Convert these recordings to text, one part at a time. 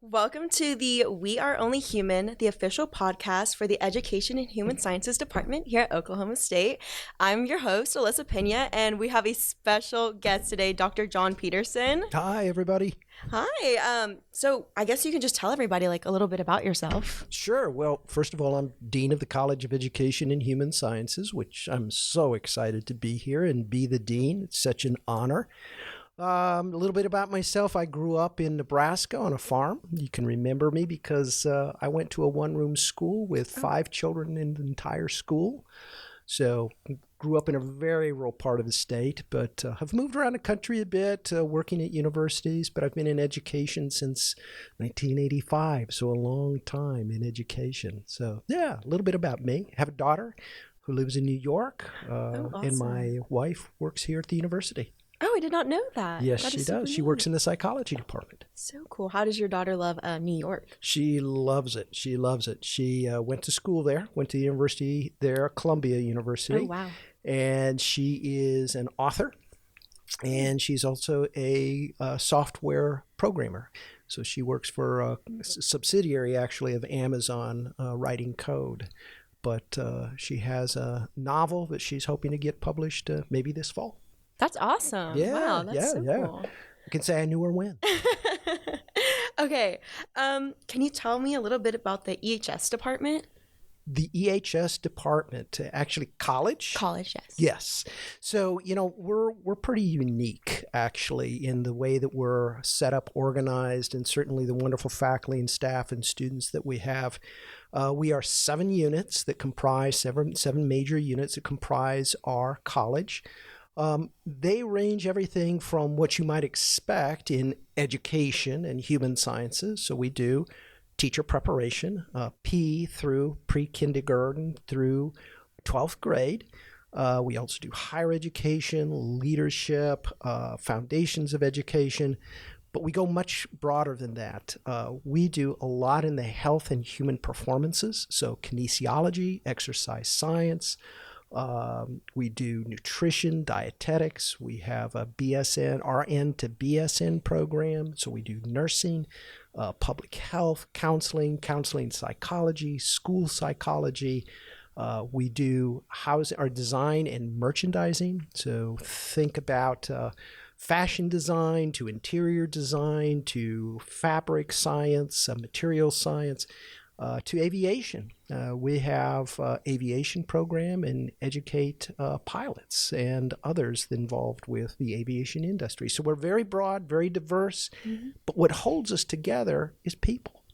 Welcome to the We Are Only Human, the official podcast for the Education and Human Sciences Department here at Oklahoma State. I'm your host, Alyssa Pena, and we have a special guest today, Dr. John Peterson. Hi, everybody. Hi. So I guess you can just tell everybody a little bit about yourself. Sure. Well, first of all, I'm Dean of the College of Education and Human Sciences, which I'm so excited to be here and be the Dean. It's such an honor. A little bit about myself. I grew up in Nebraska on a farm. You can remember me because I went to a one-room school with 5 children in the entire school. So grew up in a very rural part of the state, but have moved around the country a bit, working at universities, but I've been in education since 1985, so a long time in education. So yeah, a little bit about me. I have a daughter who lives in New York, Awesome. and my wife works here at the university. Oh, I did not know that. Yes, That she is super does. She neat. works in the psychology department. So cool. How does your daughter love New York? She loves it. She loves it. She went to school there, went to the university there, Columbia University. Oh, wow. And she is an author, and she's also a software programmer. So she works for a subsidiary, actually, of Amazon, writing code. But she has a novel that she's hoping to get published maybe this fall. That's awesome. Yeah, Wow, that's so yeah. cool. I can say I knew her when. Okay. Can you tell me a little bit about the EHS department? The EHS department, actually college? College, yes. Yes. So, we're pretty unique, actually, in the way that we're set up, organized, and certainly the wonderful faculty and staff and students that we have. We are 7 units that comprise, seven major units that comprise our college. They range everything from what you might expect in education and human sciences. So we do teacher preparation, P through pre-kindergarten through 12th grade. We also do higher education, leadership, foundations of education, but we go much broader than that. We do a lot in the health and human performances, so kinesiology, exercise science. We do nutrition, dietetics. We have a BSN, RN to BSN program. So we do nursing, public health, counseling psychology, school psychology. We do design and merchandising. So think about fashion design to interior design to fabric science, material science. To aviation. We have aviation program and educate pilots and others involved with the aviation industry. So we're very broad, very diverse, but what holds us together is people.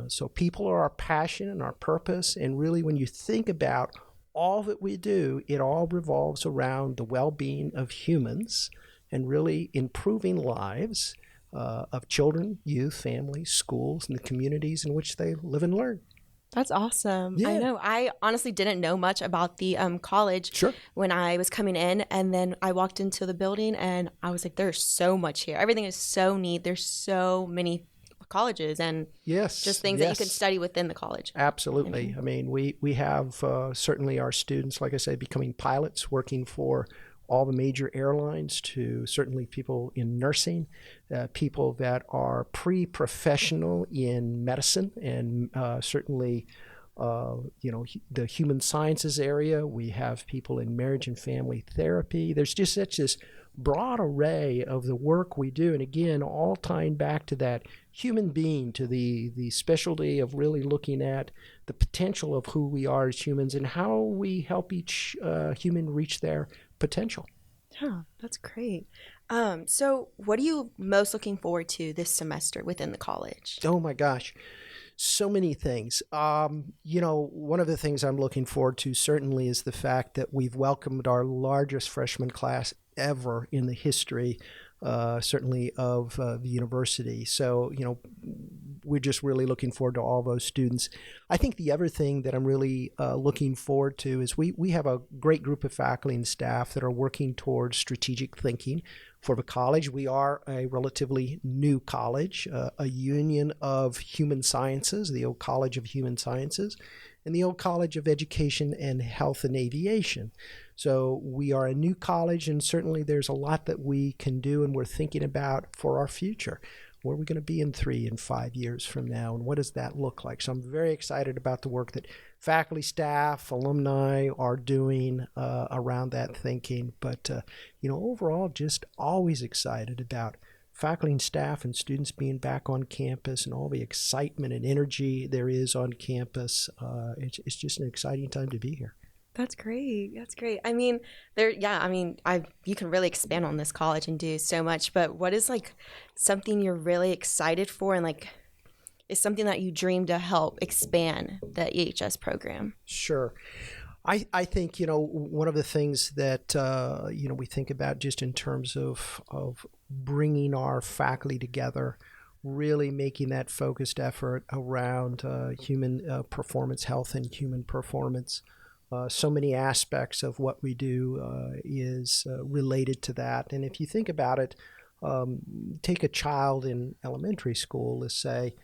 So people are our passion and our purpose, and really when you think about all that we do, it all revolves around the well-being of humans and really improving lives of children, youth, families, schools, and the communities in which they live and learn. That's awesome. Yeah. I know. I honestly didn't know much about the college Sure. when I was coming in, and then I walked into the building and I was like, there's so much here. Everything is so neat. There's so many colleges and Yes, just things that you can study within the college. Absolutely. I mean, we have certainly our students, like I said, becoming pilots, working for all the major airlines, to certainly people in nursing, people that are pre-professional in medicine, and certainly the human sciences area. We have people in marriage and family therapy. There's just such this broad array of the work we do, and again, all tying back to that human being, to the specialty of really looking at the potential of who we are as humans and how we help each human reach their potential. Yeah, that's great. So what are you most looking forward to this semester within the college? Oh my gosh, so many things. One of the things I'm looking forward to certainly is the fact that we've welcomed our largest freshman class ever in the history, certainly of the university. So, we're just really looking forward to all those students. I think the other thing that I'm really looking forward to is we have a great group of faculty and staff that are working towards strategic thinking for the college. We are a relatively new college, a union of human sciences, the old College of Human Sciences, and the old College of Education and Health and Aviation. So we are a new college, and certainly there's a lot that we can do and we're thinking about for our future. where are we going to be in 3 and 5 years from now, and what does that look like? So I'm very excited about the work that faculty, staff, alumni are doing around that thinking. But overall, just always excited about faculty and staff and students being back on campus and all the excitement and energy there is on campus. It's just an exciting time to be here. That's great. That's great. I mean, you can really expand on this college and do so much, but what is like something you're really excited for and like is something that you dream to help expand the EHS program? Sure. I think, one of the things that, we think about just in terms of bringing our faculty together, really making that focused effort around human performance, health and human performance. So many aspects of what we do is related to that. And if you think about it, take a child in elementary school, let's say,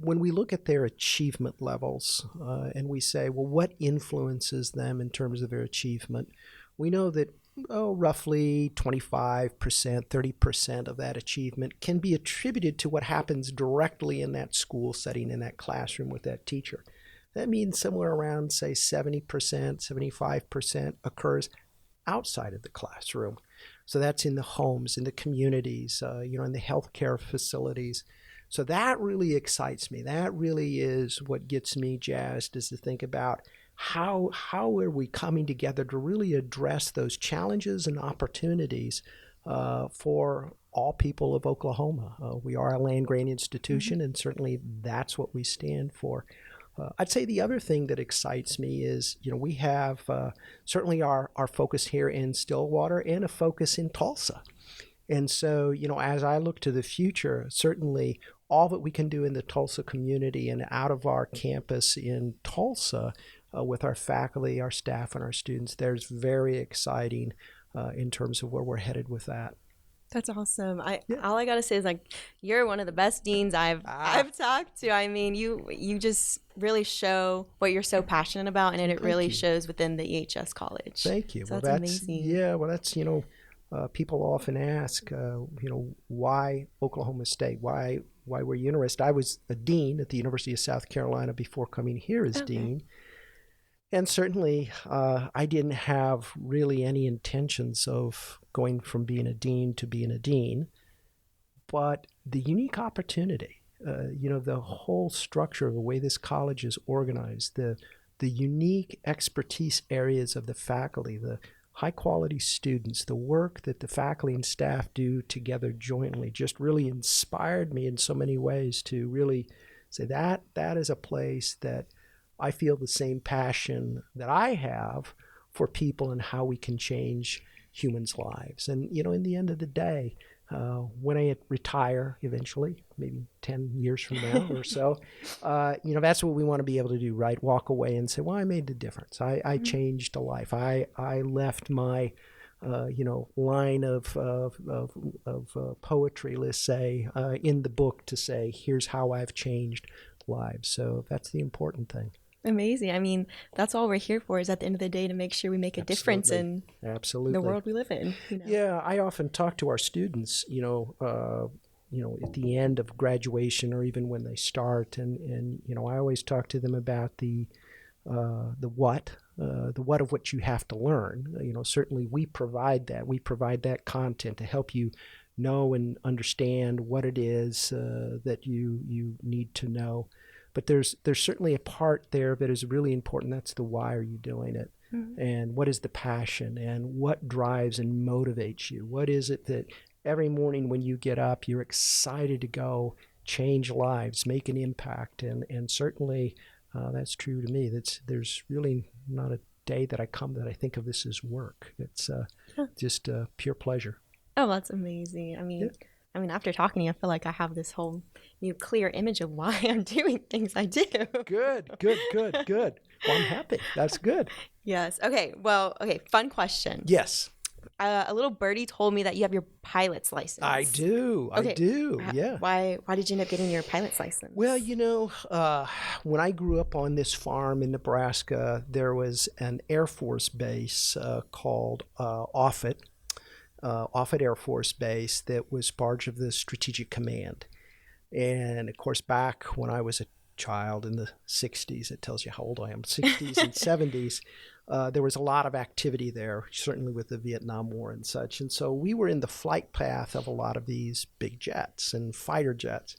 when we look at their achievement levels and we say, well, what influences them in terms of their achievement? We know that roughly 25%, 30% of that achievement can be attributed to what happens directly in that school setting, in that classroom with that teacher. That means somewhere around, say, 70%, 75% occurs outside of the classroom. So that's in the homes, in the communities, in the healthcare facilities. So that really excites me. That really is what gets me jazzed, is to think about how are we coming together to really address those challenges and opportunities for all people of Oklahoma. We are a land-grant institution, and certainly that's what we stand for. I'd say the other thing that excites me is, we have certainly our focus here in Stillwater and a focus in Tulsa. And so, as I look to the future, certainly all that we can do in the Tulsa community and out of our campus in Tulsa with our faculty, our staff, and our students, there's very exciting in terms of where we're headed with that. That's awesome. All I gotta say is like you're one of the best deans I've talked to. I mean, you just really show what you're so passionate about, and it really shows within the EHS college. Thank you. So that's amazing. Yeah. Well, that's people often ask, why Oklahoma State? Why were you interested? I was a dean at the University of South Carolina before coming here as dean. And certainly, I didn't have really any intentions of going from being a dean to being a dean. But the unique opportunity, the whole structure of the way this college is organized, the unique expertise areas of the faculty, the high-quality students, the work that the faculty and staff do together jointly just really inspired me in so many ways to really say that is a place that I feel the same passion that I have for people and how we can change humans' lives. And, in the end of the day, when I retire eventually, maybe 10 years from now or so, that's what we want to be able to do, right? Walk away and say, well, I made the difference. I changed a life. I left my, line of poetry, let's say, in the book to say, here's how I've changed lives. So that's the important thing. Amazing. I mean, that's all we're here for, is at the end of the day to make sure we make a difference in the world we live in. Yeah, I often talk to our students, at the end of graduation or even when they start, and I always talk to them about the what of what you have to learn. Certainly we provide that. We provide that content to help you know and understand what it is that you need to know. But there's certainly a part there that is really important. That's the why are you doing it? Mm-hmm. And what is the passion? And what drives and motivates you? What is it that every morning when you get up, you're excited to go change lives, make an impact? And certainly that's true to me. There's really not a day that I come that I think of this as work. It's just pure pleasure. Oh, that's amazing. I mean, after talking to you, I feel like I have this whole new clear image of why I'm doing things I do. Good. Well, I'm happy. That's good. Yes. Okay. Well, fun question. Yes. A little birdie told me that you have your pilot's license. I do. Yeah. Why did you end up getting your pilot's license? Well, when I grew up on this farm in Nebraska, there was an Air Force base called Offutt. Offutt Air Force Base that was part of the Strategic Command. And of course, back when I was a child in the 60s, it tells you how old I am, 60s and 70s, there was a lot of activity there, certainly with the Vietnam War and such. And so we were in the flight path of a lot of these big jets and fighter jets.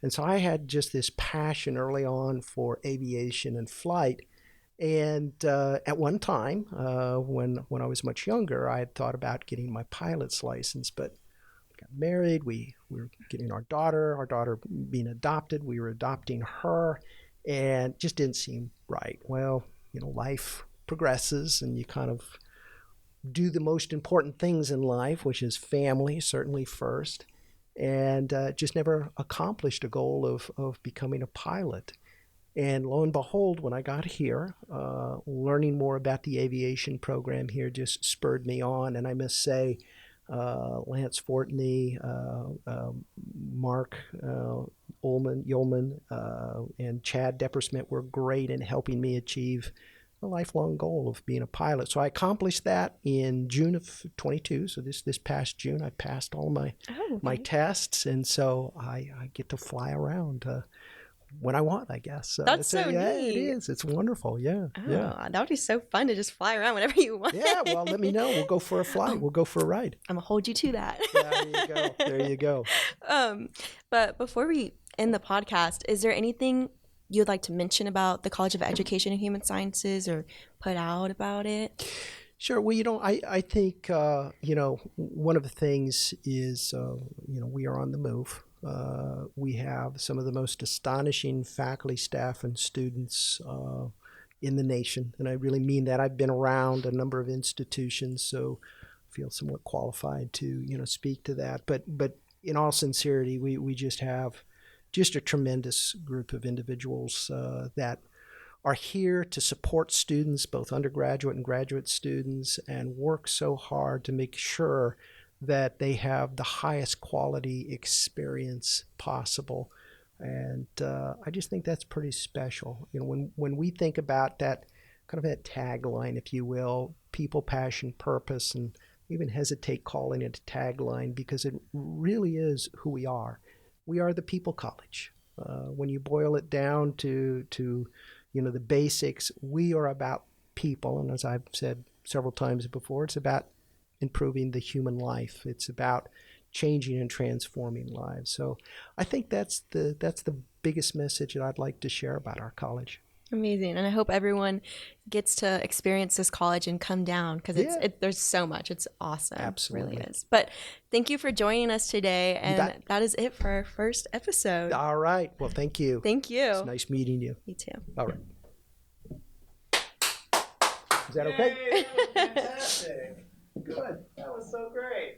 And so I had just this passion early on for aviation and flight. And at one time, when I was much younger, I had thought about getting my pilot's license, but got married. We were getting our daughter being adopted. We were adopting her, and just didn't seem right. Well, life progresses, and you kind of do the most important things in life, which is family, certainly first, and just never accomplished a goal of becoming a pilot. And lo and behold, when I got here, learning more about the aviation program here just spurred me on. And I must say, Lance Fortney, Mark Yeoman, and Chad Deppersmith were great in helping me achieve a lifelong goal of being a pilot. So I accomplished that in June of 22. So this past June, I passed all my tests, and so I get to fly around when I want, I guess. That's so yeah, neat. It is. It's wonderful. Yeah. Oh, yeah. That would be so fun to just fly around whenever you want. Yeah. Well, let me know. We'll go for a flight. We'll go for a ride. I'm going to hold you to that. There you go. There you go. But before we end the podcast, is there anything you'd like to mention about the College of Education and Human Sciences or put out about it? Sure. Well, I think, one of the things is, we are on the move. We have some of the most astonishing faculty, staff, and students in the nation. And I really mean that. I've been around a number of institutions, so I feel somewhat qualified to, speak to that. But in all sincerity, we just have just a tremendous group of individuals that are here to support students, both undergraduate and graduate students, and work so hard to make sure that they have the highest quality experience possible. And I just think that's pretty special. When we think about that kind of that tagline, if you will, people, passion, purpose, and even hesitate calling it a tagline because it really is who we are. We are the people college. When you boil it down to the basics, we are about people. And as I've said several times before, it's about improving the human life. It's about changing and transforming lives. So I think that's the biggest message that I'd like to share about our college. Amazing. And I hope everyone gets to experience this college and come down because there's so much. It's awesome. Absolutely. It really is. But thank you for joining us today. And that is it for our first episode. All right. Well, thank you. Thank you. It's nice meeting you. You too. All right. Is that okay? Yay, that was fantastic. Good. That was so great.